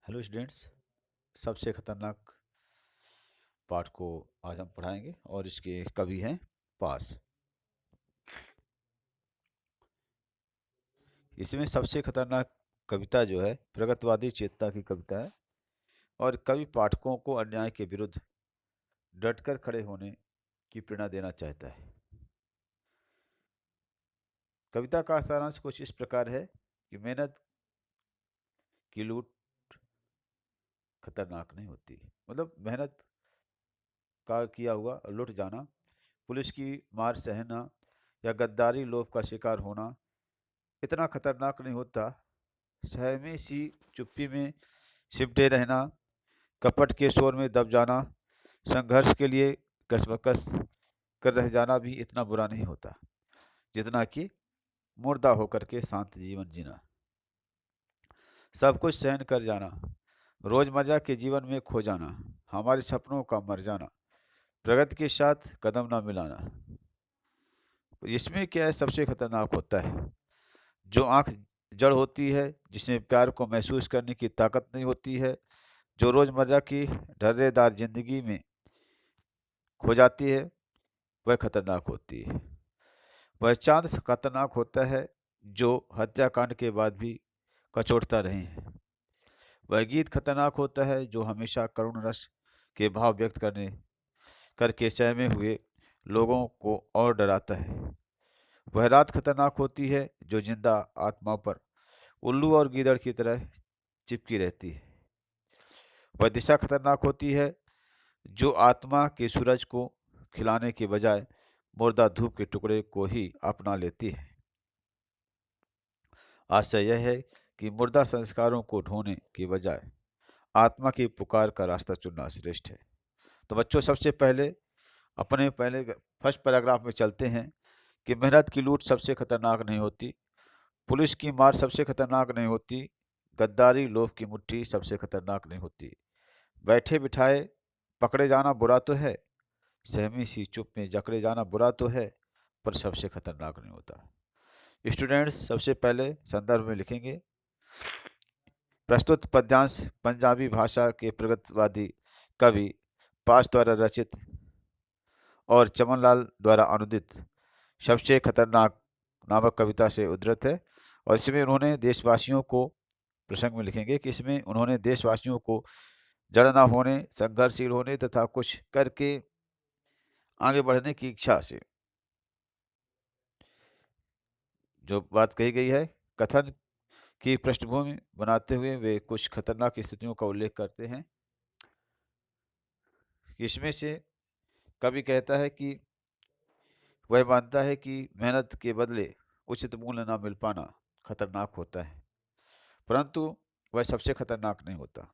Hello students. सबसे खतरनाक पाठ को आज हम पढ़ाएंगे और इसके कवि हैं पास। इसमें सबसे खतरनाक कविता जो है प्रगतिवादी चेतना की कविता है और कवि पाठकों को अन्याय के विरुद्ध डटकर खड़े होने की प्रेरणा देना चाहता है। कविता का सारांश कुछ इस प्रकार है कि मेहनत की लूट खतरनाक नहीं होती। मतलब मेहनत का किया हुआ लुट जाना, पुलिस की मार सहना या गद्दारी लोभ का शिकार होना इतना खतरनाक नहीं होता। सहमी सी चुप्पी में सिमटे रहना, कपट के शोर में दब जाना, संघर्ष के लिए कसमकस कर रह जाना भी इतना बुरा नहीं होता जितना कि मुर्दा होकर के शांत जीवन जीना। सब कुछ सहन कर जाना, रोजमर्रा के जीवन में खो जाना, हमारे सपनों का मर जाना, प्रगति के साथ कदम ना मिलाना। इसमें क्या है सबसे खतरनाक होता है? जो आंख जड़ होती है, जिसमें प्यार को महसूस करने की ताकत नहीं होती है, जो रोजमर्रा की ढर्रेदार जिंदगी में खो जाती है, वह खतरनाक होती है। वह चांद खतरनाक होता है जो हत्याकांड के बाद भी कचोटता रहे हैं। वह गीत खतरनाक होता है जो हमेशा करुण रस के भाव व्यक्त करने करके सहमे हुए लोगों को और डराता है। वह रात खतरनाक होती है जो जिंदा आत्मा पर उल्लू और गीदड़ की तरह चिपकी रहती है। वह दिशा खतरनाक होती है जो आत्मा के सूरज को खिलाने के बजाय मुर्दा धूप के टुकड़े को ही अपना लेती है। आशय यह है कि मुर्दा संस्कारों को ढोने के बजाय आत्मा की पुकार का रास्ता चुनना श्रेष्ठ है। तो बच्चों, सबसे पहले अपने पहले फर्स्ट पैराग्राफ में चलते हैं कि मेहनत की लूट सबसे खतरनाक नहीं होती, पुलिस की मार सबसे खतरनाक नहीं होती, गद्दारी लोभ की मुट्ठी सबसे खतरनाक नहीं होती, बैठे बिठाए पकड़े जाना बुरा तो है, सहमी सी चुप में जकड़े जाना बुरा तो है, पर सबसे खतरनाक नहीं होता। स्टूडेंट्स सबसे पहले संदर्भ में लिखेंगे। प्रस्तुत पद्यांश पंजाबी भाषा के प्रगतिवादी कवि पास द्वारा रचित और चमनलाल द्वारा अनुदित सबसे खतरनाक नामक कविता से उद्धृत है। और इसमें उन्होंने देशवासियों को, प्रसंग में लिखेंगे कि इसमें उन्होंने देशवासियों को जड़ न होने, संघर्षशील होने तथा कुछ करके आगे बढ़ने की इच्छा से जो बात कही गई है, कथन की पृष्ठभूमि बनाते हुए वे कुछ खतरनाक स्थितियों का उल्लेख करते हैं। इसमें से कवि कहता है कि वह मानता है कि मेहनत के बदले उचित मूल्य न मिल पाना खतरनाक होता है, परंतु वह सबसे खतरनाक नहीं होता।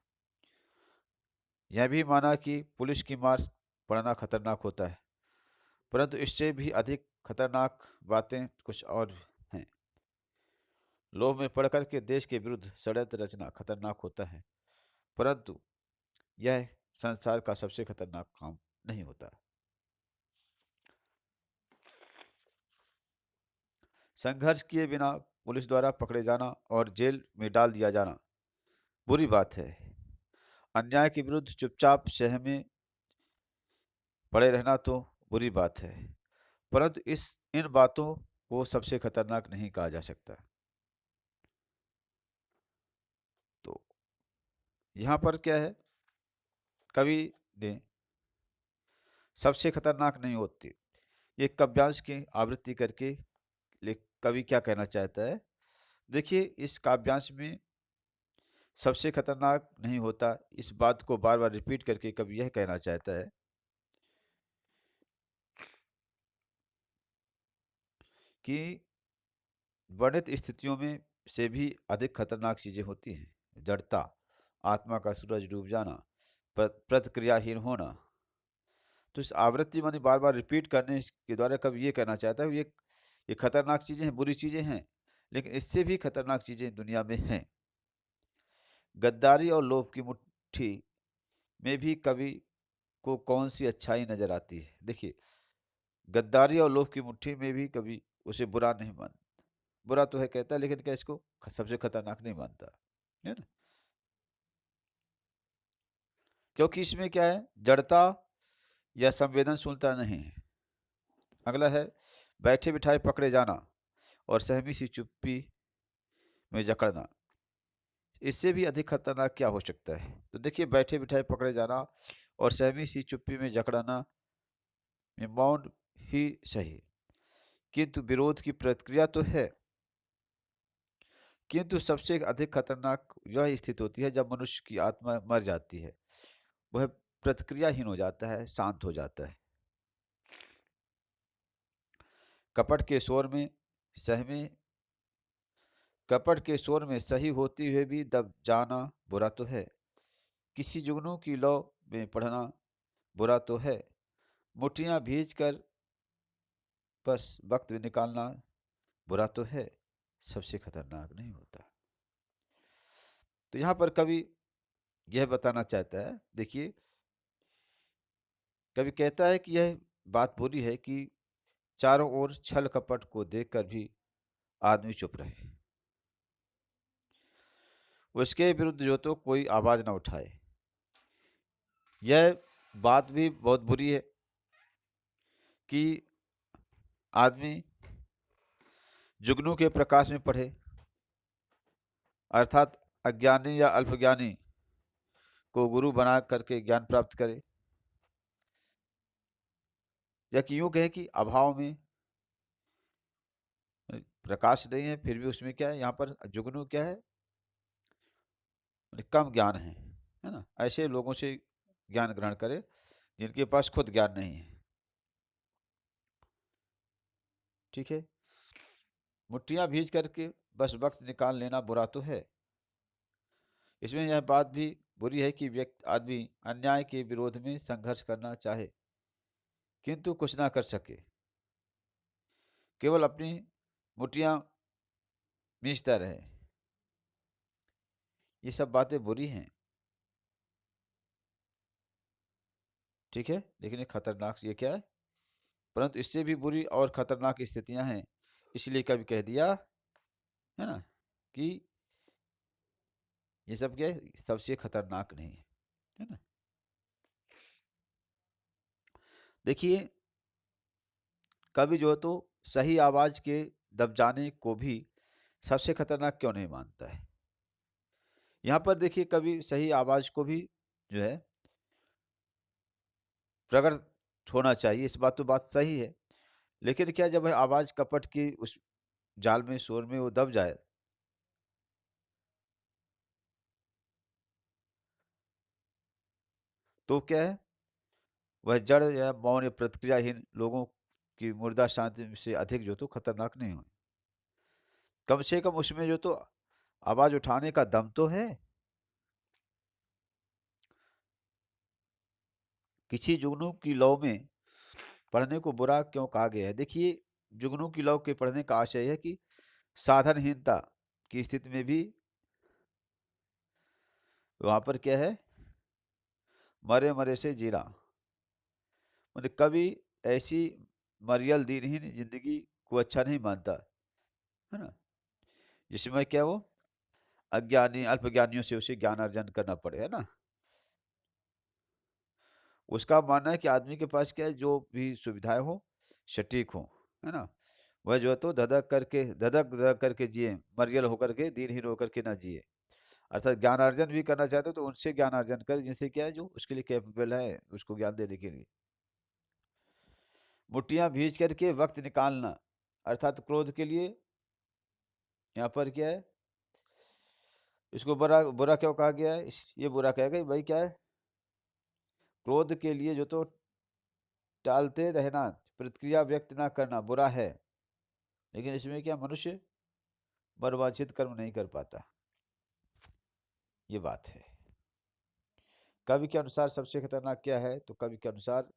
यह भी माना कि पुलिस की मार पड़ना खतरनाक होता है, परंतु इससे भी अधिक खतरनाक बातें कुछ और हैं। लोभ में पड़ कर के देश के विरुद्ध षड्यंत्र रचना खतरनाक होता है, परंतु यह संसार का सबसे खतरनाक काम नहीं होता। संघर्ष किए बिना पुलिस द्वारा पकड़े जाना और जेल में डाल दिया जाना बुरी बात है। अन्याय के विरुद्ध चुपचाप सहमे पड़े रहना तो बुरी बात है, परंतु इन बातों को सबसे खतरनाक नहीं कहा जा सकता। तो यहाँ पर क्या है, कवि ने सबसे खतरनाक नहीं होती ये काव्यांश की आवृत्ति करके कवि क्या कहना चाहता है। देखिए, इस काव्यांश में सबसे खतरनाक नहीं होता, इस बात को बार बार रिपीट करके कवि यह कहना चाहता है कि वर्णित स्थितियों में से भी अधिक खतरनाक चीजें होती हैं। जड़ता, आत्मा का सूरज डूब जाना, प्रतिक्रियाहीन होना। तो इस आवृत्ति माने बार बार रिपीट करने के द्वारा कवि ये कहना चाहता है ये खतरनाक चीजें हैं, बुरी चीजें हैं, लेकिन इससे भी खतरनाक चीजें दुनिया में हैं। गद्दारी और लोभ की मुट्ठी में भी कवि को कौन सी अच्छाई नजर आती है? देखिए, गद्दारी और लोभ की मुट्ठी में भी कवि उसे बुरा नहीं मानता। बुरा तो है कहता है, लेकिन क्या इसको सबसे खतरनाक नहीं मानता, है ना। क्योंकि इसमें क्या है, जड़ता या संवेदनशीलता नहीं है। अगला है बैठे बिठाए पकड़े जाना और सहमी सी चुप्पी में जकड़ना। इससे भी अधिक खतरनाक क्या हो सकता है? तो देखिए, बैठे बिठाए पकड़े जाना और सहमी सी चुप्पी में जकड़ना में मौन ही सही, किंतु विरोध की प्रतिक्रिया तो है। किंतु सबसे अधिक खतरनाक यह स्थिति होती है जब मनुष्य की आत्मा मर जाती है, वह प्रतिक्रियाहीन हो जाता है, शांत हो जाता है। कपट के शोर में सहमे कपट के शोर में सही होते हुए भी दब जाना बुरा तो है। किसी जुगनू की लौ में पढ़ना बुरा तो है। मुठ्ठियां भीज कर बस वक्त निकालना बुरा तो है, सबसे खतरनाक नहीं होता। तो यहाँ पर कवि यह बताना चाहता है, देखिए, कवि कहता है कि यह बात बुरी है कि चारों ओर छल कपट को देखकर भी आदमी चुप रहे, उसके विरुद्ध जो तो कोई आवाज ना उठाए। यह बात भी बहुत बुरी है कि आदमी जुगनू के प्रकाश में पढ़े, अर्थात अज्ञानी या अल्पज्ञानी को गुरु बना करके ज्ञान प्राप्त करे, या कि यूं कहे कि अभाव में प्रकाश नहीं है फिर भी उसमें क्या है, यहाँ पर जुगनू क्या है, कम ज्ञान है ना, ऐसे लोगों से ज्ञान ग्रहण करे जिनके पास खुद ज्ञान नहीं है। ठीक है, मुट्ठियां भीज करके बस वक्त निकाल लेना बुरा तो है। इसमें यह बात भी बुरी है कि व्यक्ति आदमी अन्याय के विरोध में संघर्ष करना चाहे किंतु कुछ ना कर सके, केवल अपनी मुट्ठियां भींचता रहे। ये सब बातें बुरी हैं, ठीक है, लेकिन ये खतरनाक ये क्या है, परंतु इससे भी बुरी और खतरनाक स्थितियां हैं। इसलिए कभी कह दिया है ना कि ये सब क्या है, सबसे खतरनाक नहीं है ना। देखिए, कभी जो है तो सही आवाज के दब जाने को भी सबसे खतरनाक क्यों नहीं मानता है। यहाँ पर देखिए, कभी सही आवाज को भी जो है प्रकट होना चाहिए, इस बात तो बात सही है, लेकिन क्या जब वह आवाज कपट की उस जाल में शोर में वो दब जाए, तो क्या है, वह जड़ या मौन या प्रतिक्रियाहीन लोगों की मुर्दा शांति से अधिक जो तो खतरनाक नहीं हो। कम से कम उसमें जो तो आवाज उठाने का दम तो है। किसी जुगनू की लौ में पढ़ने को बुरा क्यों कहा गया है? देखिए, जुगनू की लौ के पढ़ने का आशय है कि साधनहीनता की स्थिति में भी वहां पर क्या है, मरे मरे से जीना, मतलब कभी ऐसी मरियल दीनहीन जिंदगी को अच्छा नहीं मानता है ना, जिसमें क्या वो अज्ञानी अल्पज्ञानियों से उसे ज्ञान अर्जन करना पड़े, है ना। उसका मानना है कि आदमी के पास क्या है, जो भी सुविधाएं हो सटीक हो, है ना, वह जो है तो धधक धधक करके जिए, मरियल होकर के दीनहीन होकर के ना जिए। अर्थात ज्ञान अर्जन भी करना चाहते हो तो उनसे ज्ञान अर्जन कर जिनसे क्या है, जो उसके लिए कैपेबल है उसको ज्ञान देने के लिए। मुट्ठियां भीज करके वक्त निकालना, अर्थात क्रोध के लिए यहाँ पर क्या है, इसको बुरा बुरा क्यों कहा गया है, ये बुरा कहेगा भाई क्या है, क्रोध के लिए जो तो टालते रहना, प्रतिक्रिया व्यक्त ना करना बुरा है, लेकिन इसमें क्या मनुष्य मनोवांछित कर्म नहीं कर पाता, ये बात है। कवि के अनुसार सबसे खतरनाक क्या है, तो कवि के अनुसार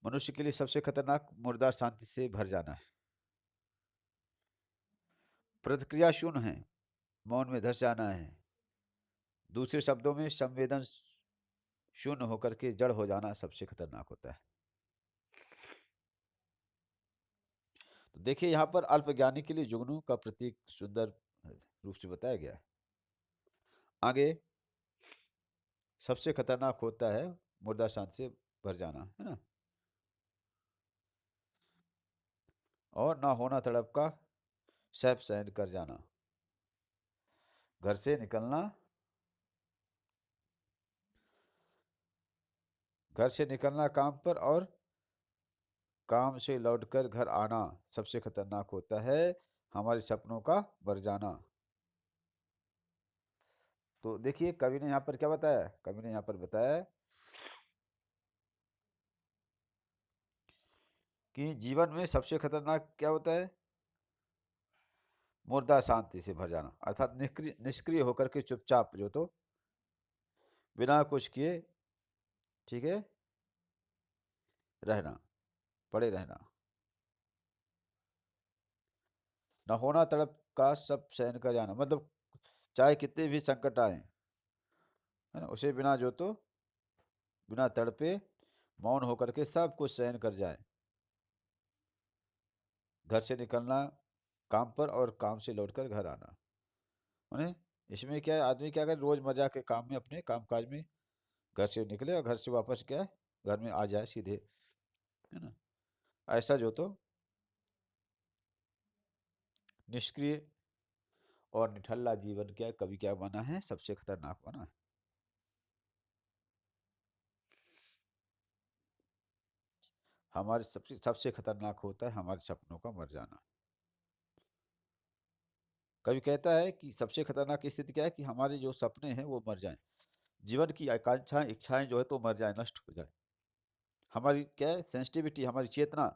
मनुष्य के लिए सबसे खतरनाक मुर्दा शांति से भर जाना है, प्रतिक्रिया शून्य है, मौन में धस जाना है, दूसरे शब्दों में संवेदन शून्य होकर के जड़ हो जाना सबसे खतरनाक होता है। तो देखिए, यहाँ पर अल्पज्ञानी के लिए जुगनू का प्रतीक सुंदर रूप से बताया गया है। आगे सबसे खतरनाक होता है मुर्दा शांत से भर जाना, है ना। और ना होना तड़प का सैफ सहन कर जाना। घर से निकलना, घर से निकलना काम पर, और काम से लौटकर घर आना सबसे खतरनाक होता है हमारे सपनों का मर जाना। तो देखिए कवि ने यहाँ पर क्या बताया, कवि ने यहाँ पर बताया कि जीवन में सबसे खतरनाक क्या होता है, मुर्दा शांति से भर जाना, अर्थात निष्क्रिय निष्क्रिय होकर के चुपचाप जो तो बिना कुछ किए, ठीक है, रहना, पड़े रहना। न होना तड़प का सब सहन कर जाना, मतलब चाहे कितने भी संकट आए, है ना, उसे बिना जो तो बिना तड़पे मौन होकर के सब कुछ सहन कर जाए। घर से निकलना काम पर, और काम से लौटकर घर आना। उन्हें इसमें क्या है, आदमी क्या करे, रोजमर्रा के काम में, अपने कामकाज में घर से निकले और घर से वापस क्या है, घर में आ जाए सीधे, है ना। ऐसा जो तो निष्क्रिय और निठल्ला जीवन क्या है, कभी क्या बना है, सबसे खतरनाक बना है। हमारे सबसे सबसे खतरनाक होता है हमारे सपनों का मर जाना। कभी कहता है कि सबसे खतरनाक स्थिति क्या है कि हमारे जो सपने हैं वो मर जाएं, जीवन की आकांक्षाएं इच्छाएं जो है तो मर जाए, नष्ट हो जाए। हमारी क्या है, सेंसिटिविटी, हमारी चेतना,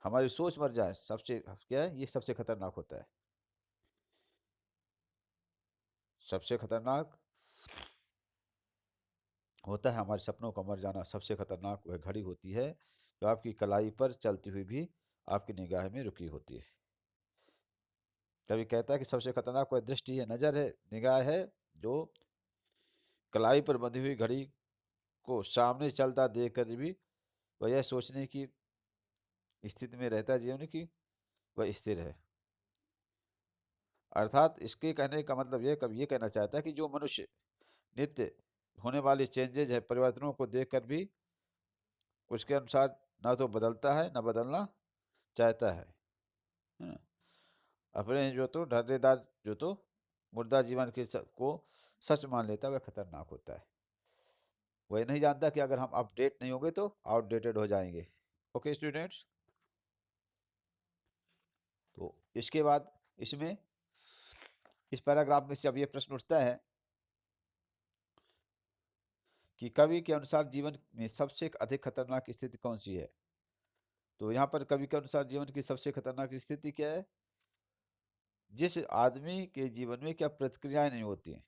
हमारी सोच मर जाए, सबसे क्या है, ये सबसे खतरनाक होता है। सबसे खतरनाक होता है हमारे सपनों का मर जाना। सबसे खतरनाक वह घड़ी होती है जो आपकी कलाई पर चलती हुई भी आपकी निगाह में रुकी होती है। कभी कहता है कि सबसे खतरनाक वह दृष्टि है, नजर है, निगाह है, जो कलाई पर बंधी हुई घड़ी को सामने चलता देख कर भी वह यह सोचने की स्थिति में रहता है जीवन की वह स्थिर है। अर्थात इसके कहने का मतलब ये, कब ये कहना चाहता है कि जो मनुष्य नित्य होने वाली चेंजेज है, परिवर्तनों को देखकर भी उसके अनुसार ना तो बदलता है ना बदलना चाहता है ना? अपने जो तो ढर्रेदार जो तो मुर्दा जीवन के को सच मान लेता है, वह खतरनाक होता है। वह नहीं जानता कि अगर हम अपडेट नहीं होंगे तो आउटडेटेड हो जाएंगे। ओके स्टूडेंट्स, तो इसके बाद इसमें इस पैराग्राफ में से अब ये प्रश्न उठता है कि कवि के अनुसार जीवन में सबसे अधिक खतरनाक स्थिति कौन सी है। तो यहाँ पर कवि के अनुसार जीवन की सबसे खतरनाक स्थिति क्या है, जिस आदमी के जीवन में क्या प्रतिक्रियाएं नहीं होती हैं।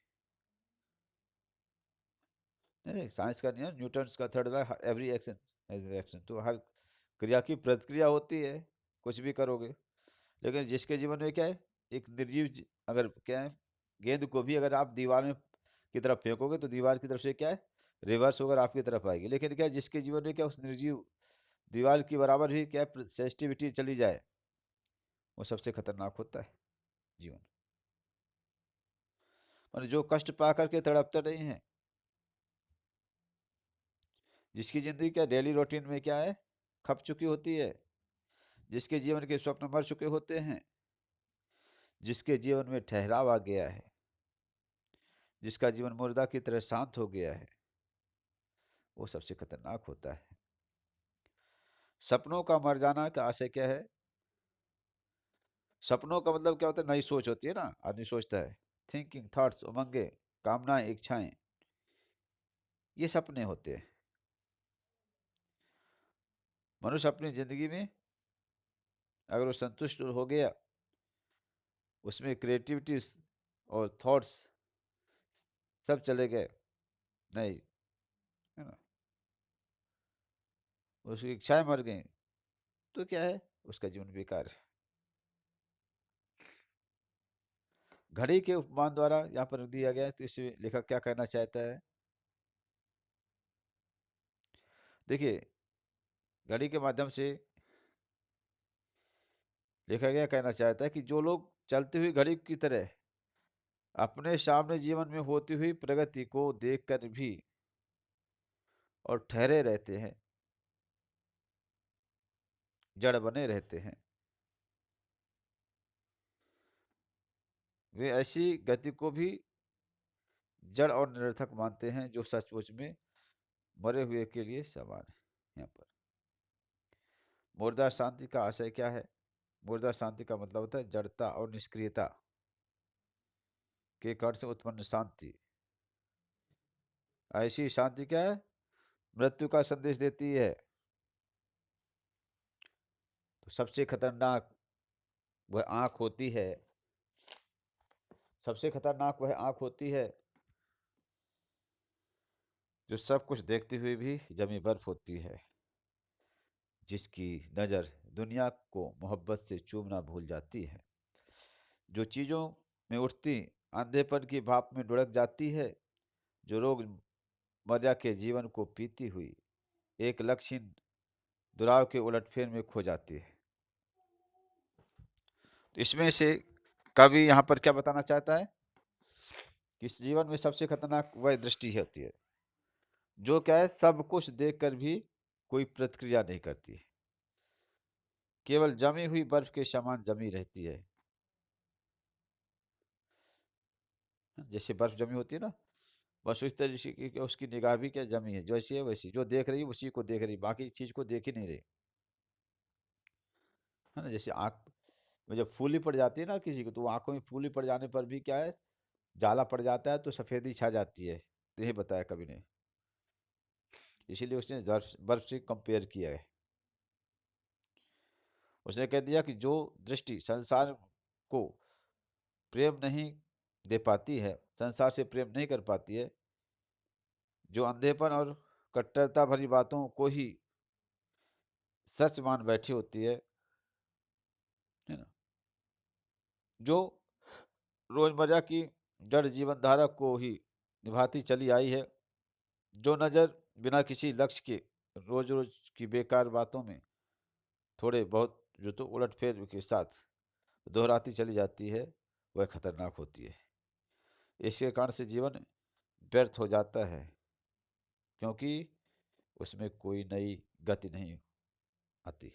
नहीं, साइंस का नियम, न्यूटन्स का third law, every action has reaction, तो हर क्रिया की प्रतिक्रिया होती है, कुछ भी करोगे। लेकिन जिसके जीवन में क्या है, एक निर्जीव अगर क्या है, गेंद को भी अगर आप दीवार में की तरफ फेंकोगे तो दीवार की तरफ से क्या है, रिवर्स होकर आपकी तरफ आएगी। लेकिन क्या है, जिसके जीवन में क्या उस निर्जीव दीवार की बराबर ही क्या सेंसिटिविटी चली जाए, वो सबसे खतरनाक होता है जीवन। और जो कष्ट पा करके तड़पते नहीं है, जिसकी जिंदगी क्या डेली रूटीन में क्या है, खप चुकी होती है, जिसके जीवन के स्वप्न मर चुके होते हैं, जिसके जीवन में ठहराव आ गया है, जिसका जीवन मुर्दा की तरह शांत हो गया है, वो सबसे खतरनाक होता है। सपनों का मर जाना का आशय क्या है, सपनों का मतलब क्या होता है, नई सोच होती है ना, आदमी सोचता है, थिंकिंग, थॉट्स, उमंगे, कामनाएं, इच्छाएं, ये सपने होते हैं। मनुष्य अपनी जिंदगी में अगर वो संतुष्ट हो गया, उसमें क्रिएटिविटी और थॉट्स सब चले गए, नहीं, है ना, उसकी इच्छाएं मर गई, तो क्या है, उसका जीवन बेकार है। घड़ी के उपमान द्वारा यहाँ पर दिया गया है, तो इसमें लेखक क्या कहना चाहता है, देखिए घड़ी के माध्यम से लेखक क्या कहना चाहता है कि जो लोग चलती हुई घड़ी की तरह अपने सामने जीवन में होती हुई प्रगति को देखकर भी और ठहरे रहते हैं, जड़ बने रहते हैं। वे ऐसी गति को भी जड़ और निरर्थक मानते हैं जो सचमुच में मरे हुए के लिए समान है। यहाँ पर मुर्दा शांति का आशय क्या है? मुर्दा शांति का मतलब होता है जड़ता और निष्क्रियता के कारण से उत्पन्न शांति। ऐसी शांति क्या है? मृत्यु का संदेश देती है। तो सबसे खतरनाक वह आंख होती है, सबसे खतरनाक वह आंख होती है जो सब कुछ देखते हुए भी जमी बर्फ होती है, जिसकी नज़र दुनिया को मोहब्बत से चूमना भूल जाती है, जो चीज़ों में उठती अंधेपन की भाप में लुढ़क जाती है, जो रोजमर्रा के जीवन को पीती हुई एक लक्षहीन दुराव के उलटफेर में खो जाती है। तो इसमें से कवि यहाँ पर क्या बताना चाहता है कि इस जीवन में सबसे खतरनाक वह दृष्टि होती है जो क्या है, सब कुछ देखकर भी कोई प्रतिक्रिया नहीं करती, केवल जमी हुई बर्फ के समान जमी रहती है। जैसे बर्फ जमी होती है ना, बस उस तरीके की उसकी निगाह भी क्या जमी है, जैसी है वैसी, जो देख रही है उसी को देख रही, बाकी चीज को देख ही नहीं रही, है ना। जैसे आँख में जब फूली पड़ जाती है ना किसी को, तो वो आंखों में फूली पड़ जाने पर भी क्या है, जाला पड़ जाता है तो सफेदी छा जाती है। तो यही बताया कवि ने, इसीलिए उसने बर्फ बर्फ से कंपेयर किया है। उसने कह दिया कि जो दृष्टि संसार को प्रेम नहीं दे पाती है, संसार से प्रेम नहीं कर पाती है, जो अंधेपन और कट्टरता भरी बातों को ही सच मान बैठी होती है ना, जो रोजमर्रा की जड़ जीवन धारा को ही निभाती चली आई है, जो नज़र बिना किसी लक्ष्य के रोज रोज की बेकार बातों में थोड़े बहुत जो तो उलटफेर के साथ दोहराती चली जाती है, वह खतरनाक होती है। इसके कारण से जीवन व्यर्थ हो जाता है, क्योंकि उसमें कोई नई गति नहीं आती।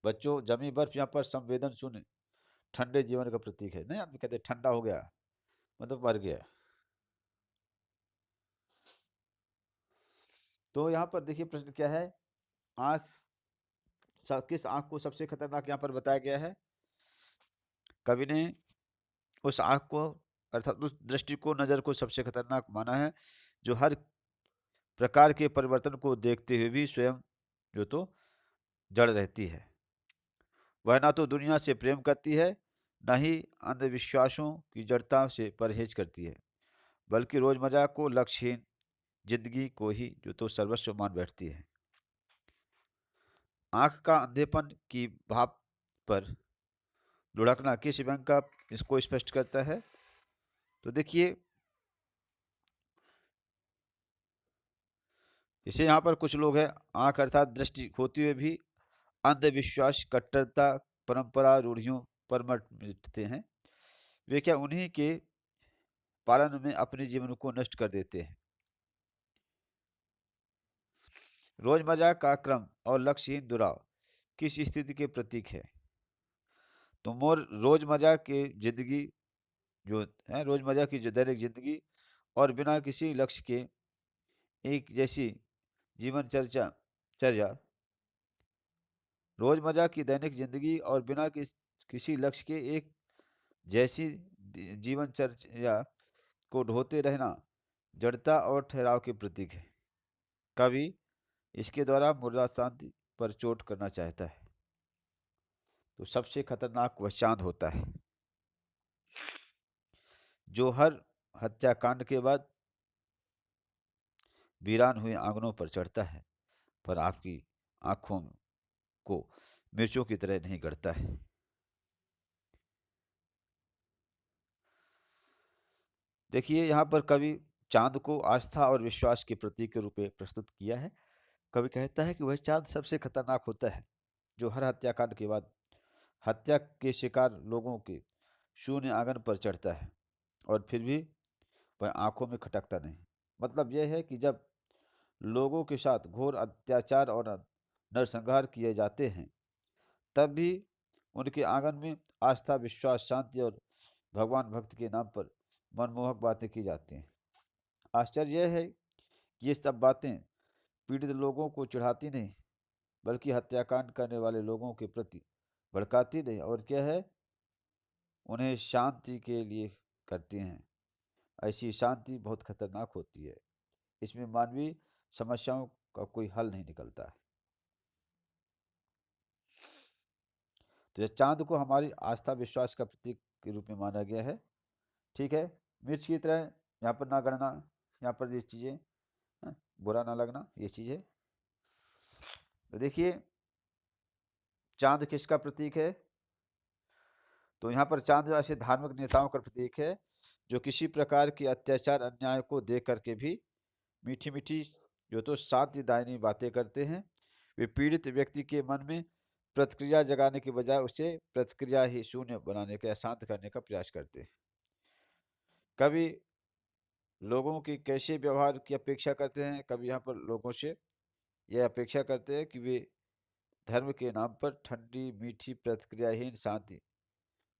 बच्चों, जमी बर्फ यहाँ पर संवेदन शून्य ठंडे जीवन का प्रतीक है। नहीं, आदमी कहते ठंडा हो गया मतलब मर गया। तो यहाँ पर देखिए प्रश्न क्या है, आंख, किस आंख को सबसे खतरनाक यहाँ पर बताया गया है? कवि ने उस आंख को अर्थात उस दृष्टि को, नजर को सबसे खतरनाक माना है जो हर प्रकार के परिवर्तन को देखते हुए भी स्वयं जो तो जड़ रहती है। वह ना तो दुनिया से प्रेम करती है, न ही अंधविश्वासों की जड़ता से परहेज करती है, बल्कि रोजमर्रा को लक्ष्यहीन जिंदगी को ही जो तो सर्वस्व मान बैठती है। आंख का अंधेपन की भाप पर लुढ़कना किस व्यंग का इसको स्पष्ट करता है? तो देखिए, इसे यहाँ पर कुछ लोग हैं, आंख अर्थात दृष्टि होते हुए भी अंधविश्वास, कट्टरता, परंपरा, रूढ़ियों पर मत मिटते हैं। वे क्या उन्हीं के पालन में अपने जीवन को नष्ट कर देते हैं। रोजमर्रा का क्रम और लक्ष्यहीन दुराव किस स्थिति के प्रतीक है? तो मोर रोजमर्रा के जिंदगी जो है, रोजमर्रा की जो दैनिक जिंदगी और बिना किसी लक्ष्य के एक जैसी जीवन चर्चा चर्या, रोजमर्रा की दैनिक जिंदगी और बिना किसी लक्ष्य के एक जैसी जीवन चर्या को ढोते रहना जड़ता और ठहराव के प्रतीक है। कवि इसके द्वारा मुर्दा शांति पर चोट करना चाहता है। तो सबसे खतरनाक वह चांद होता है जो हर हत्याकांड के बाद वीरान हुए आंगनों पर चढ़ता है, पर आपकी आंखों को मिर्चों की तरह नहीं गढ़ता है। देखिए, यहाँ पर कवि चांद को आस्था और विश्वास के प्रतीक के रूप में प्रस्तुत किया है। कवि कहता है कि वह चांद सबसे खतरनाक होता है जो हर हत्याकांड के बाद हत्या के शिकार लोगों के शून्य आंगन पर चढ़ता है और फिर भी वह आंखों में खटकता नहीं। मतलब यह है कि जब लोगों के साथ घोर अत्याचार और नरसंहार किए जाते हैं, तब भी उनके आंगन में आस्था, विश्वास, शांति और भगवान भक्त के नाम पर मनमोहक बातें की जाती हैं। आश्चर्य यह है कि ये सब बातें पीड़ित लोगों को चिढ़ाती नहीं, बल्कि हत्याकांड करने वाले लोगों के प्रति भड़काती नहीं, और क्या है, उन्हें शांति के लिए करती हैं। ऐसी शांति बहुत खतरनाक होती है। इसमें मानवीय समस्याओं का कोई हल नहीं निकलता है। तो यह चांद को हमारी आस्था, विश्वास का प्रतीक के रूप में माना गया है। ठीक है, मिर्च की तरह यहाँ पर ना गणना, यहाँ पर ये चीज़ें बुरा ना लगना, ये चीज़ है। तो देखिए, चांद किसका प्रतीक है? तो यहाँ पर चांद ऐसे धार्मिक नेताओं का प्रतीक है जो किसी प्रकार के अत्याचार, अन्याय को देख करके भी मीठी मीठी जो तो शांतिदायनी बातें करते हैं। वे पीड़ित व्यक्ति के मन में प्रतिक्रिया जगाने के बजाय उसे प्रतिक्रिया ही शून्य बनाने का या शांत करने का प्रयास करते हैं। कभी लोगों की कैसे व्यवहार की अपेक्षा करते हैं, कभी यहाँ पर लोगों से यह अपेक्षा करते हैं कि वे धर्म के नाम पर ठंडी मीठी प्रतिक्रियाहीन शांति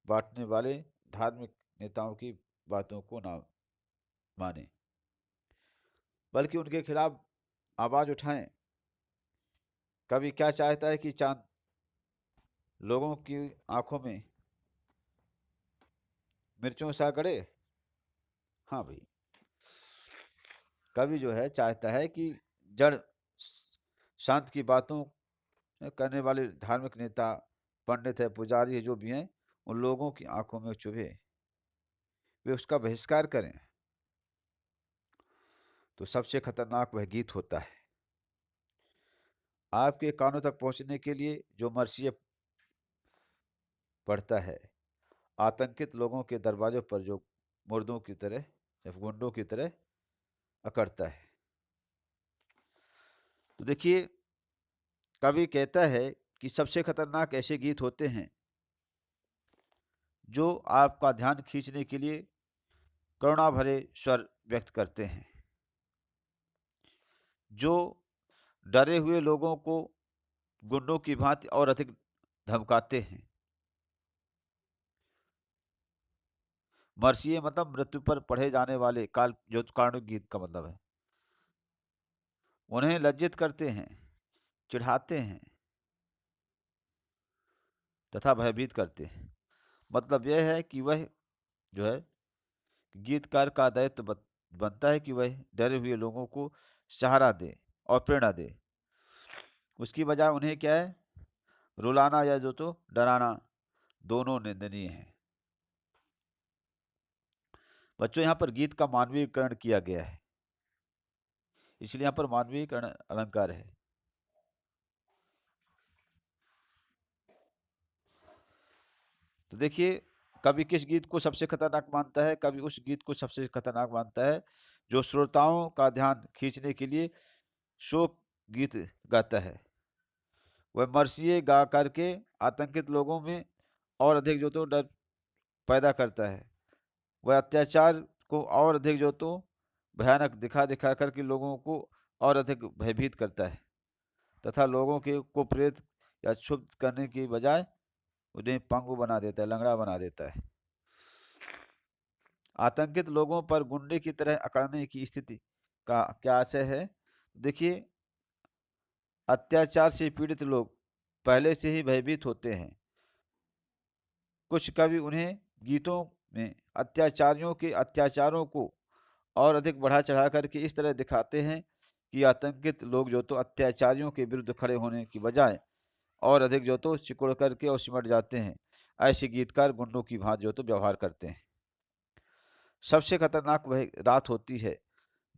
बांटने वाले धार्मिक नेताओं की बातों को ना माने, बल्कि उनके खिलाफ आवाज उठाएं। कभी क्या चाहता है कि चांद लोगों की आंखों में मिर्चों सा गड़े? हाँ भाई, कभी जो है चाहता है कि जड़ शांत की बातों करने वाले धार्मिक नेता, पंडित है, पुजारी है, जो भी हैं, उन लोगों की आंखों में चुभे, वे उसका बहिष्कार करें। तो सबसे खतरनाक वह गीत होता है आपके कानों तक पहुंचने के लिए जो मर्सिया पढ़ता है, आतंकित लोगों के दरवाजों पर जो मुर्दों की तरह या गुंडों की तरह अकड़ता है। तो देखिए, कवि कहता है कि सबसे खतरनाक ऐसे गीत होते हैं जो आपका ध्यान खींचने के लिए करुणा भरे स्वर व्यक्त करते हैं, जो डरे हुए लोगों को गुंडों की भांति और अधिक धमकाते हैं। मर्सिये मतलब मृत्यु पर पढ़े जाने वाले काल जो कारुणिक गीत का मतलब है। उन्हें लज्जित करते हैं, चिढ़ाते हैं तथा भयभीत करते हैं। मतलब यह है कि वह जो है गीतकार का दायित्व बनता है कि वह डरे हुए लोगों को सहारा दे और प्रेरणा दे। उसकी बजाय उन्हें क्या है, रुलाना या जो तो डराना, दोनों निंदनीय है। बच्चों, यहाँ पर गीत का मानवीयकरण किया गया है, इसलिए यहाँ पर मानवीयकरण अलंकार है। तो देखिए, कवि किस गीत को सबसे खतरनाक मानता है? कवि उस गीत को सबसे खतरनाक मानता है जो श्रोताओं का ध्यान खींचने के लिए शोक गीत गाता है। वह मर्सिये गा करके आतंकित लोगों में और अधिक जो तो डर पैदा करता है। वह अत्याचार को और अधिक जो तो भयानक दिखा दिखा करके लोगों को और अधिक भयभीत करता है तथा लोगों के को प्रेरित या क्षुब्ध करने की बजाय उन्हें पंगु बना देता है, लंगड़ा बना देता है। आतंकित लोगों पर गुंडे की तरह अकड़ने की स्थिति का क्या आशय है? देखिए, अत्याचार से पीड़ित लोग पहले से ही भयभीत होते हैं। कुछ कवि उन्हें गीतों में अत्याचारियों के अत्याचारों को और अधिक बढ़ा चढ़ा करके इस तरह दिखाते हैं कि आतंकित लोग जो तो अत्याचारियों के विरुद्ध खड़े होने की बजाय और अधिक जो तो सिकुड़ करके और सिमट जाते हैं। ऐसे गीतकार गुंडों की भांति जो तो व्यवहार करते हैं। सबसे खतरनाक वह रात होती है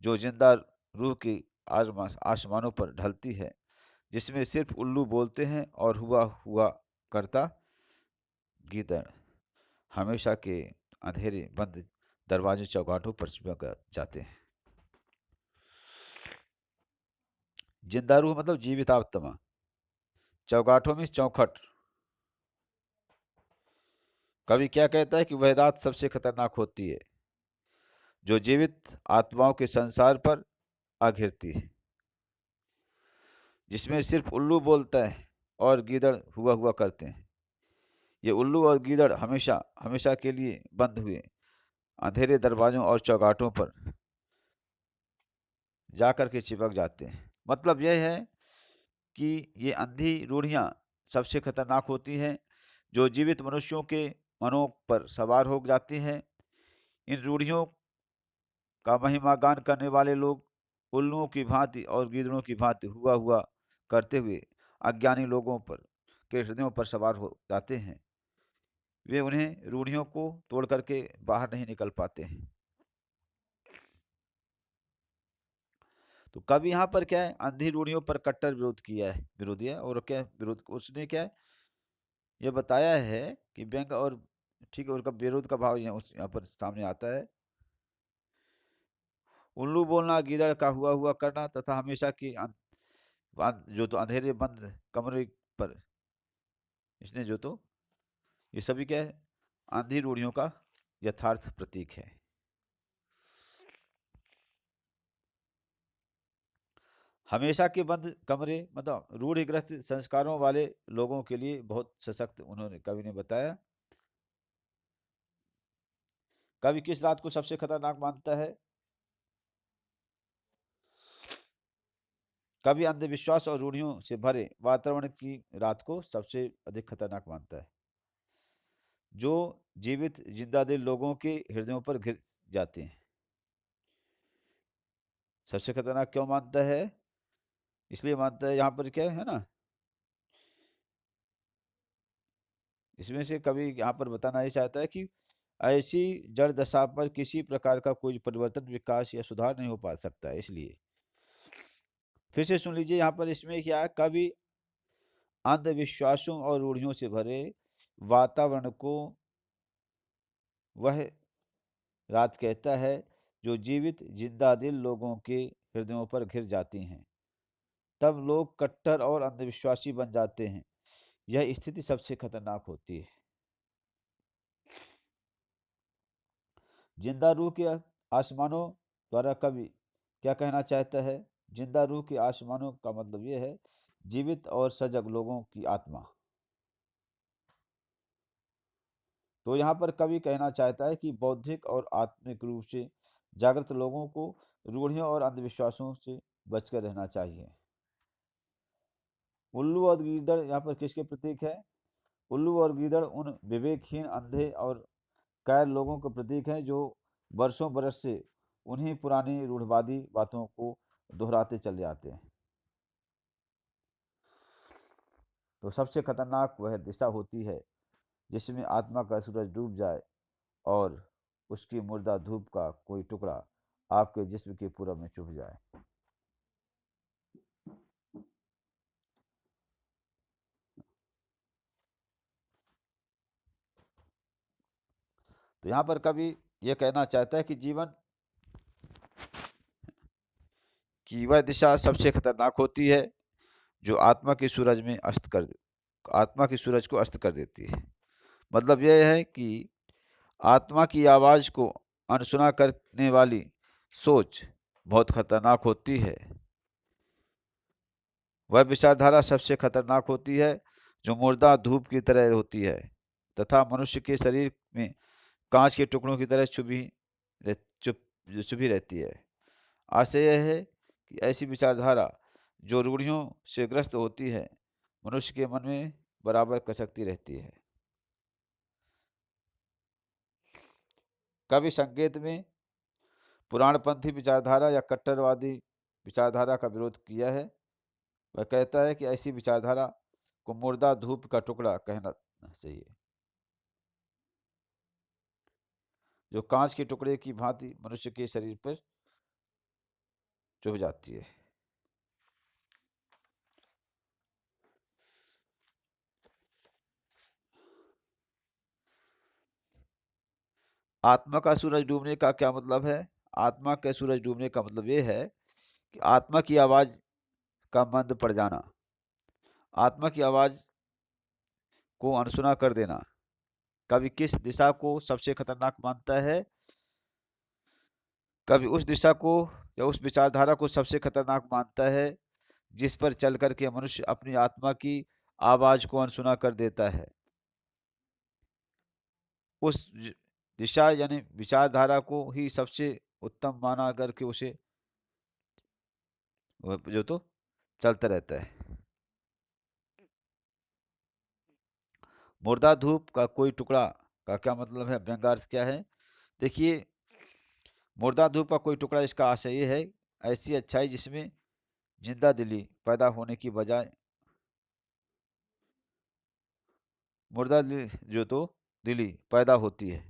जो जिंदा रूह की आसमानों पर ढलती है, जिसमें सिर्फ उल्लू बोलते हैं और हुआ हुआ करता गीदड़ हमेशा के अंधेरे बंद दरवाजे चौगाठों पर चिपक जाते हैं। जिंदा रूह मतलब जीवित आत्मा, चौगाठों में चौखट, कवि क्या कहता है कि वह रात सबसे खतरनाक होती है जो जीवित आत्माओं के संसार पर आ घिरती है, जिसमें सिर्फ उल्लू बोलता है और गीदड़ हुआ हुआ करते हैं। ये उल्लू और गीदड़ हमेशा हमेशा के लिए बंद हुए अंधेरे दरवाजों और चौगाटों पर जाकर के चिपक जाते हैं। मतलब यह है कि ये अंधी रूढ़ियाँ सबसे खतरनाक होती हैं जो जीवित मनुष्यों के मनों पर सवार हो जाती हैं। इन रूढ़ियों का महिमा गान करने वाले लोग उल्लुओं की भांति और गीदड़ों की भांति हुआ हुआ करते हुए अज्ञानी लोगों पर के हृदयों पर सवार हो जाते हैं। वे उन्हें रूढ़ियों को तोड़ करके बाहर नहीं निकल पाते हैं। तो कवि यहाँ पर क्या है, अंधी रूढ़ियों पर कट्टर विरोध किया है, विरोधी है। और क्या विरोध, उसने क्या है ये बताया है कि व्यंग और ठीक है उनका विरोध का भाव यहाँ पर सामने आता है। उल्लू बोलना, गीदड़ का हुआ हुआ करना तथा हमेशा की जो तो अंधेरे बंद कमरे पर इसने जो तो ये सभी क्या है आंधी रूढ़ियों का यथार्थ प्रतीक है। हमेशा के बंद कमरे मतलब रूढ़िग्रस्त संस्कारों वाले लोगों के लिए बहुत सशक्त उन्होंने कवि ने बताया। कवि किस रात को सबसे खतरनाक मानता है? कवि अंधविश्वास और रूढ़ियों से भरे वातावरण की रात को सबसे अधिक खतरनाक मानता है जो जीवित जिंदा दिल लोगों के हृदयों पर घिर जाते हैं। सबसे खतरनाक क्यों मानता है? इसलिए मानता है, यहाँ पर क्या है ना, इसमें से कवि यहाँ पर बताना ये चाहता है कि ऐसी जड़ दशा पर किसी प्रकार का कोई परिवर्तन, विकास या सुधार नहीं हो पा सकता है। इसलिए फिर से सुन लीजिए, यहाँ पर इसमें क्या है, कवि अंधविश्वासों और रूढ़ियों से भरे वातावरण को वह रात कहता है जो जीवित जिंदा दिल लोगों के हृदयों पर घिर जाती हैं। तब लोग कट्टर और अंधविश्वासी बन जाते हैं। यह स्थिति सबसे खतरनाक होती है। जिंदा रूह के आसमानों द्वारा कवि क्या कहना चाहता है? जिंदा रूह के आसमानों का मतलब यह है जीवित और सजग लोगों की आत्मा। तो यहाँ पर कवि कहना चाहता है कि बौद्धिक और आत्मिक रूप से जागृत लोगों को रूढ़ियों और अंधविश्वासों से बचकर रहना चाहिए। उल्लू और गीदड़ यहाँ पर किसके प्रतीक है? उल्लू और गीदड़ उन विवेकहीन, अंधे और कायर लोगों के प्रतीक हैं जो वर्षों बरस से उन्हीं पुरानी रूढ़वादी बातों को दोहराते चले आते हैं। तो सबसे खतरनाक वह दिशा होती है जिसमें आत्मा का सूरज डूब जाए और उसकी मुर्दा धूप का कोई टुकड़ा आपके जिस्म के पूरब में चुभ जाए। तो यहाँ पर कवि यह कहना चाहता है कि जीवन की वह दिशा सबसे खतरनाक होती है जो आत्मा की सूरज को अस्त कर देती है। मतलब यह है कि आत्मा की आवाज़ को अनसुना करने वाली सोच बहुत खतरनाक होती है। वह विचारधारा सबसे खतरनाक होती है जो मुर्दा धूप की तरह होती है तथा मनुष्य के शरीर में कांच के टुकड़ों की तरह चुभी रहती है। आशय यह है कि ऐसी विचारधारा जो रूढ़ियों से ग्रस्त होती है मनुष्य के मन में बराबर कसकती रहती है। कवि संकेत में पुराणपंथी विचारधारा या कट्टरवादी विचारधारा का विरोध किया है। वह कहता है कि ऐसी विचारधारा को मुर्दा धूप का टुकड़ा कहना चाहिए जो कांच के टुकड़े की भांति मनुष्य के शरीर पर चुभ जाती है। आत्मा का सूरज डूबने का क्या मतलब है? आत्मा के सूरज डूबने का मतलब ये है कि आत्मा की आवाज का मंद पड़ जाना, आत्मा की आवाज को अनसुना कर देना, कभी किस दिशा को सबसे खतरनाक मानता है, कभी उस दिशा को या उस विचारधारा को सबसे खतरनाक मानता है जिस पर चल कर के मनुष्य अपनी आत्मा की आवाज को अनसुना कर देता है। उस दिशा यानी विचारधारा को ही सबसे उत्तम माना करके उसे जो तो चलता रहता है। मुर्दा धूप का कोई टुकड़ा का क्या मतलब है, व्यंग्यार्थ क्या है? देखिए, मुर्दा धूप का कोई टुकड़ा, इसका आशय ये है, ऐसी अच्छाई जिसमें जिंदा दिली पैदा होने की बजाय मुर्दा जो तो दिली पैदा होती है।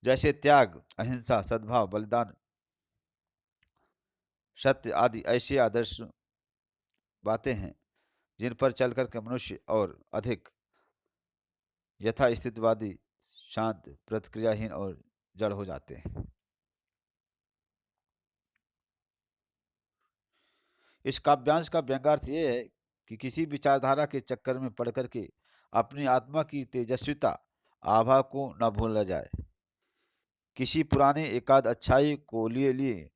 जैसे त्याग, अहिंसा, सद्भाव, बलिदान, सत्य आदि ऐसी आदर्श बातें हैं जिन पर चलकर के मनुष्य और अधिक यथास्थितिवादी, शांत, प्रतिक्रियाहीन और जड़ हो जाते हैं। इस काव्यांश का व्यंग्यार्थ ये है कि किसी विचारधारा के चक्कर में पड़ करके अपनी आत्मा की तेजस्विता, आभा को न भूला जाए। किसी पुराने एकाद अच्छाई को लिए लिए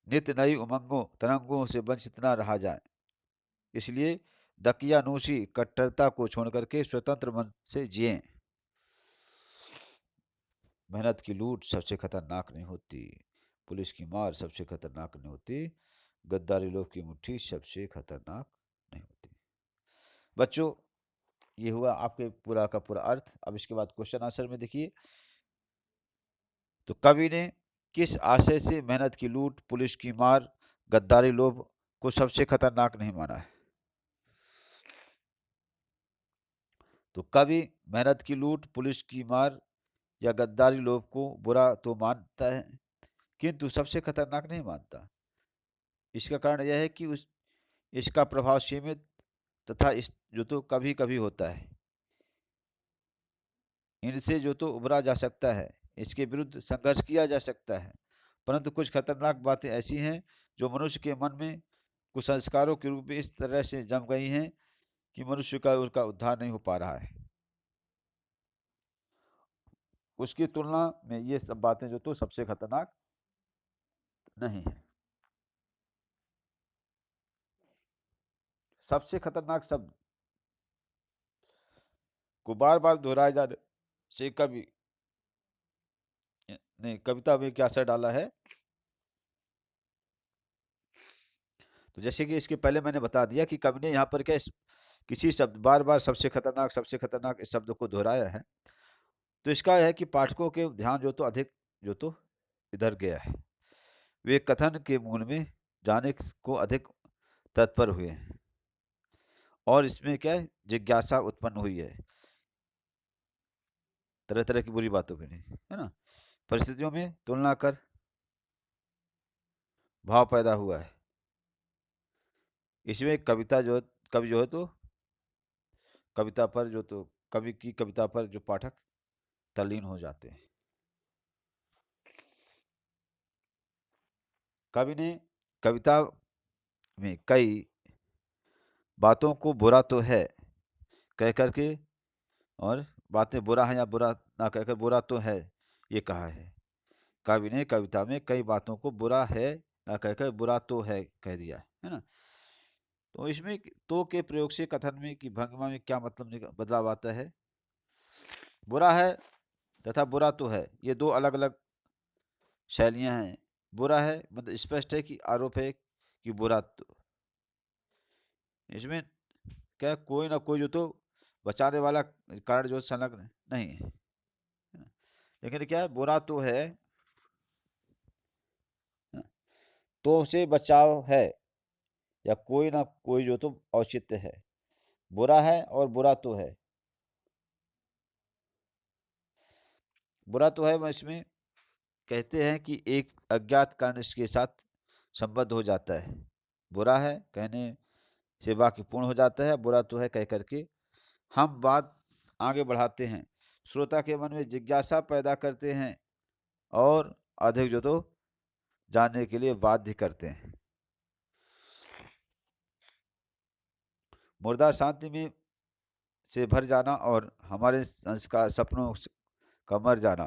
नित्य नई उमंगों तरंगों से वंचित न रहा जाए। इसलिए दकियानूसी कट्टरता को छोड़ करके स्वतंत्र मन से जिए। मेहनत की लूट सबसे खतरनाक नहीं होती, पुलिस की मार सबसे खतरनाक नहीं होती, गद्दारी लोग की मुट्ठी सबसे खतरनाक नहीं होती। बच्चों, ये हुआ आपके पूरा का पूरा अर्थ। अब इसके बाद क्वेश्चन आंसर में देखिए, तो कवि ने किस आशय से मेहनत की लूट, पुलिस की मार, गद्दारी लोभ को सबसे खतरनाक नहीं माना है? तो कवि मेहनत की लूट, पुलिस की मार या गद्दारी लोभ को बुरा तो मानता है, किंतु सबसे खतरनाक नहीं मानता। इसका कारण यह है कि इसका प्रभाव सीमित तथा इस जो तो कभी कभी होता है। इनसे जो तो उबरा जा सकता है, इसके विरुद्ध संघर्ष किया जा सकता है, परंतु कुछ खतरनाक बातें ऐसी हैं जो मनुष्य के मन में कुसंस्कारों के रूप में इस तरह से जम गई हैं कि मनुष्य का उसका उद्धार नहीं हो पा रहा है। उसकी तुलना में ये सब बातें जो तो सबसे खतरनाक नहीं है। सबसे खतरनाक शब्द को बार बार दोहराए जाने से कभी नहीं, कविता में क्या असर डाला है? तो जैसे कि इसके पहले मैंने बता दिया कि कवि ने यहाँ पर क्या किसी शब्द बार बार सबसे खतरनाक इस शब्द को दोहराया है, तो इसका है कि पाठकों के ध्यान जो तो अधिक जो तो इधर गया है, वे कथन के मूल में जाने को अधिक तत्पर हुए हैं और इसमें क्या है, जिज्ञासा उत्पन्न हुई है तरह तरह की बुरी बातों के लिए, है ना। परिस्थितियों में तुलना कर भाव पैदा हुआ है। इसमें कविता जो कवि जो है तो कविता पर जो तो कवि की कविता पर जो पाठक तल्लीन हो जाते हैं। कवि ने कविता में कई बातों को बुरा तो है कह करके और बातें बुरा है या बुरा ना कहकर बुरा तो है ये कहा है। कवि ने कविता में कई बातों को बुरा है ना कहकर बुरा तो है कह दिया है ना। तो इसमें तो के प्रयोग से कथन में की भंगिमा में क्या मतलब बदलाव आता है? बुरा है तथा बुरा तो है, ये दो अलग अलग शैलियां हैं। बुरा है मतलब स्पष्ट है कि आरोप है कि बुरा तो, इसमें क्या कोई ना कोई जो तो बचाने वाला कारण जो संलग्न नहीं है, लेकिन क्या है, बुरा तो है, तो से बचाव है या कोई ना कोई जो तो औचित्य है। बुरा है और बुरा तो है, बुरा तो है वह इसमें कहते हैं कि एक अज्ञात कारण इसके साथ संबद्ध हो जाता है। बुरा है कहने से वाक्य पूर्ण हो जाता है, बुरा तो है कह करके हम बात आगे बढ़ाते हैं, श्रोता के मन में जिज्ञासा पैदा करते हैं और अधिक जो तो जानने के लिए बाध्य करते हैं। मुर्दा शांति में से भर जाना और हमारे संस्कार सपनों का मर जाना,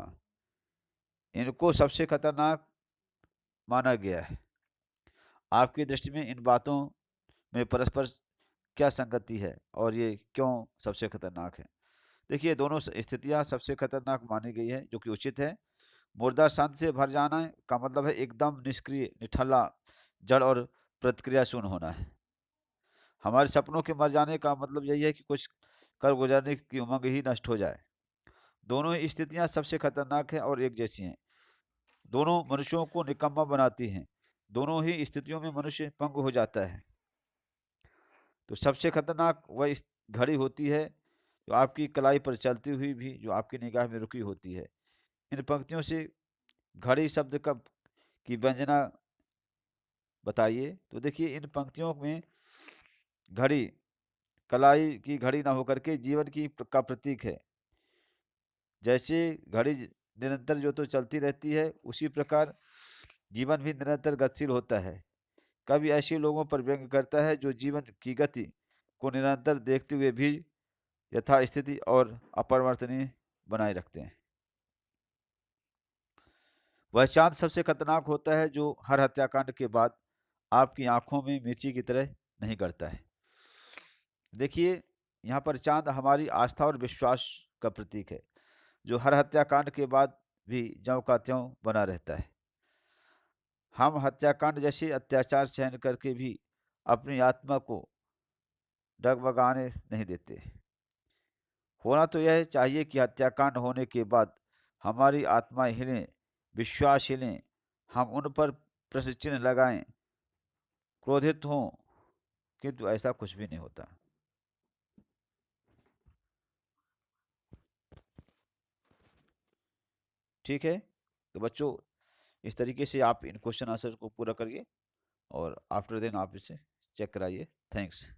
इनको सबसे खतरनाक माना गया है। आपकी दृष्टि में इन बातों में परस्पर क्या संगति है और ये क्यों सबसे खतरनाक है? देखिए, दोनों स्थितियां सबसे खतरनाक मानी गई है, जो कि उचित है। मुर्दा शांति से भर जाना का मतलब है एकदम निष्क्रिय, निठल्ला, जड़ और प्रतिक्रिया शून्य होना है। हमारे सपनों के मर जाने का मतलब यही है कि कुछ कर गुजरने की उमंग ही नष्ट हो जाए। दोनों ही स्थितियां सबसे खतरनाक है और एक जैसी हैं। दोनों मनुष्यों को निकम्मा बनाती हैं। दोनों ही स्थितियों में मनुष्य पंगु हो जाता है। तो सबसे खतरनाक वह इस घड़ी होती है जो आपकी कलाई पर चलती हुई भी जो आपकी निगाह में रुकी होती है। इन पंक्तियों से घड़ी शब्द का की व्यंजना बताइए। तो देखिए, इन पंक्तियों में घड़ी कलाई की घड़ी ना होकर के जीवन की का प्रतीक है। जैसे घड़ी निरंतर जो तो चलती रहती है, उसी प्रकार जीवन भी निरंतर गतिशील होता है। कवि ऐसे लोगों पर व्यंग करता है जो जीवन की गति को निरंतर देखते हुए भी यथास्थिति और अपरिवर्तनीय बनाए रखते हैं। वह चांद सबसे खतरनाक होता है जो हर हत्याकांड के बाद आपकी आंखों में मिर्ची की तरह नहीं करता है। देखिए, यहाँ पर चांद हमारी आस्था और विश्वास का प्रतीक है, जो हर हत्याकांड के बाद भी ज्यों का त्यों बना रहता है। हम हत्याकांड जैसे अत्याचार सहन करके भी अपनी आत्मा को डगमगाने नहीं देते। होना तो यह चाहिए कि हत्याकांड होने के बाद हमारी आत्माएं हिलें, विश्वास हिलें, हम उन पर प्रश्न चिन्ह लगाएं, क्रोधित हों, किंतु ऐसा कुछ भी नहीं होता। ठीक है, तो बच्चों, इस तरीके से आप इन क्वेश्चन आंसर को पूरा करिए और आफ्टर देन आप इसे चेक कराइए। थैंक्स।